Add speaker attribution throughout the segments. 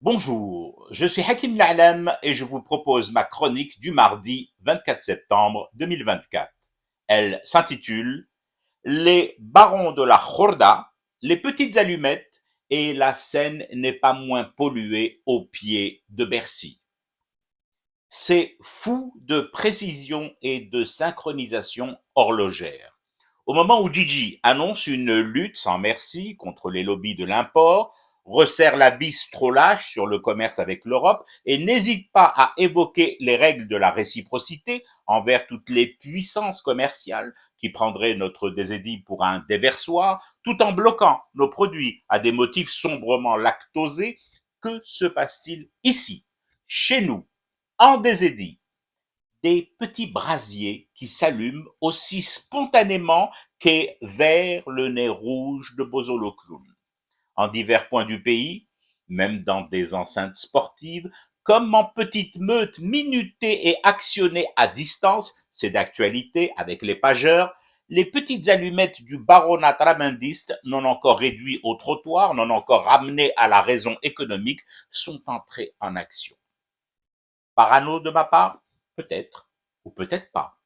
Speaker 1: Bonjour, je suis Hakim La'alam et je vous propose ma chronique du mardi 24 septembre 2024. Elle s'intitule Les barons de la Khorda, les petites allumettes et la Seine n'est pas moins polluée au pied de Bercy. C'est fou de précision et de synchronisation horlogère. Au moment où Gigi annonce une lutte sans merci contre les lobbies de l'import, resserre la vis trop lâche sur le commerce avec l'Europe et n'hésite pas à évoquer les règles de la réciprocité envers toutes les puissances commerciales qui prendraient notre désédit pour un déversoir, tout en bloquant nos produits à des motifs sombrement lactosés, que se passe-t-il ici, chez nous, en désédit? Des petits brasiers qui s'allument aussi spontanément qu'est vert le nez rouge de Bozolo Clown. En divers points du pays, même dans des enceintes sportives, comme en petites meutes minutées et actionnées à distance, c'est d'actualité avec les pageurs, les petites allumettes du baronat trabendiste, non encore réduits au trottoir, non encore ramenées à la raison économique, sont entrées en action. Parano de ma part? Peut-être, ou peut-être pas.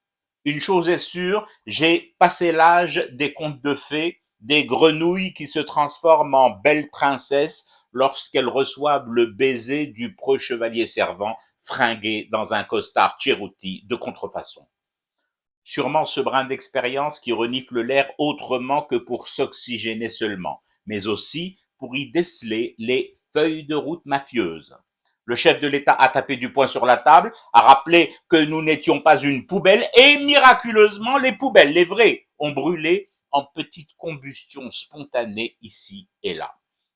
Speaker 1: Une chose est sûre, j'ai passé l'âge des contes de fées, des grenouilles qui se transforment en belles princesses lorsqu'elles reçoivent le baiser du preux chevalier servant fringué dans un costard Cherokee de contrefaçon. Sûrement ce brin d'expérience qui renifle l'air autrement que pour s'oxygéner seulement, mais aussi pour y déceler les feuilles de route mafieuses. Le chef de l'État a tapé du poing sur la table, a rappelé que nous n'étions pas une poubelle et miraculeusement les poubelles, les vraies, ont brûlé en petite combustion spontanée ici et là,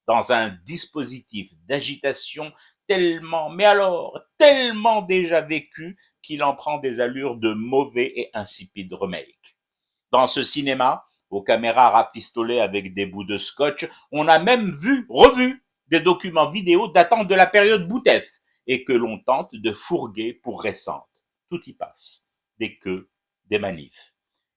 Speaker 1: dans un dispositif d'agitation tellement, mais alors tellement déjà vécu qu'il en prend des allures de mauvais et insipide remake. Dans ce cinéma, aux caméras rafistolées avec des bouts de scotch, on a même revu des documents vidéo datant de la période Boutef et que l'on tente de fourguer pour récente. Tout y passe. Des queues, des manifs.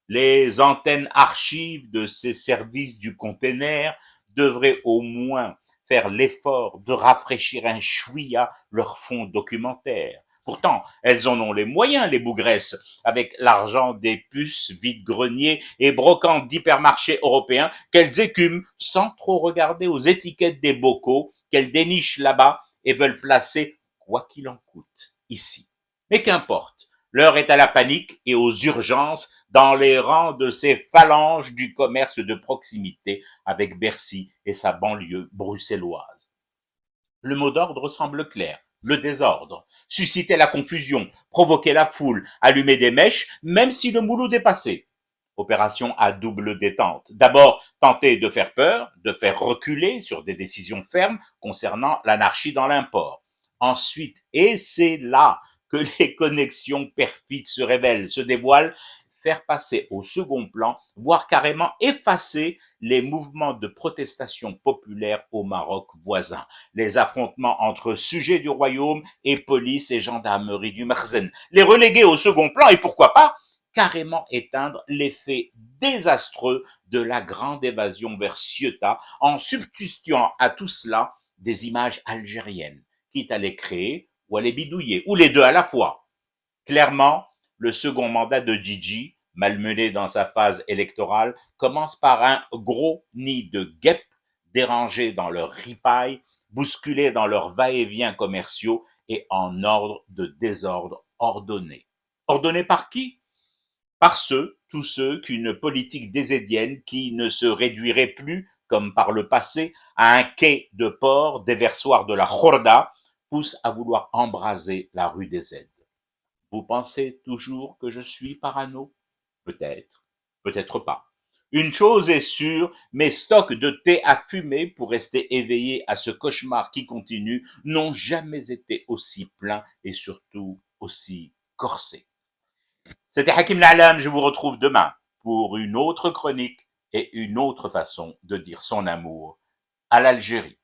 Speaker 1: Les antennes archives de ces services du container devraient au moins faire l'effort de rafraîchir un chouïa leur fond documentaire. Pourtant, elles en ont les moyens, les bougresses, avec l'argent des puces vide-greniers et brocantes d'hypermarchés européens qu'elles écument sans trop regarder aux étiquettes des bocaux qu'elles dénichent là-bas et veulent placer quoi qu'il en coûte ici. Mais qu'importe, l'heure est à la panique et aux urgences dans les rangs de ces phalanges du commerce de proximité avec Bercy et sa banlieue bruxelloise. Le mot d'ordre semble clair, le désordre, susciter la confusion, provoquer la foule, allumer des mèches, même si le moulot est passé. Opération à double détente. D'abord, tenter de faire peur, de faire reculer sur des décisions fermes concernant l'anarchie dans l'import. Ensuite, et c'est là que les connexions perfides se révèlent, se dévoilent, faire passer au second plan, voire carrément effacer les mouvements de protestation populaire au Maroc voisin, les affrontements entre sujets du royaume et police et gendarmerie du Merzen, les reléguer au second plan et pourquoi pas carrément éteindre l'effet désastreux de la grande évasion vers Ceuta en substituant à tout cela des images algériennes, quitte à les créer ou à les bidouiller, ou les deux à la fois. Clairement, le second mandat de Gigi, malmené dans sa phase électorale, commence par un gros nid de guêpes dérangés dans leur ripaille, bousculés dans leurs va-et-vient commerciaux et en ordre de désordre ordonné. Ordonné par qui? Par tous ceux qu'une politique désédienne qui ne se réduirait plus, comme par le passé, à un quai de port déversoir de la Khorda, pousse à vouloir embraser la rue des Aides. Vous pensez toujours que je suis parano? Peut-être, peut-être pas. Une chose est sûre, mes stocks de thé à fumer pour rester éveillé à ce cauchemar qui continue n'ont jamais été aussi pleins et surtout aussi corsés. C'était Hakim La'alam, je vous retrouve demain pour une autre chronique et une autre façon de dire son amour à l'Algérie.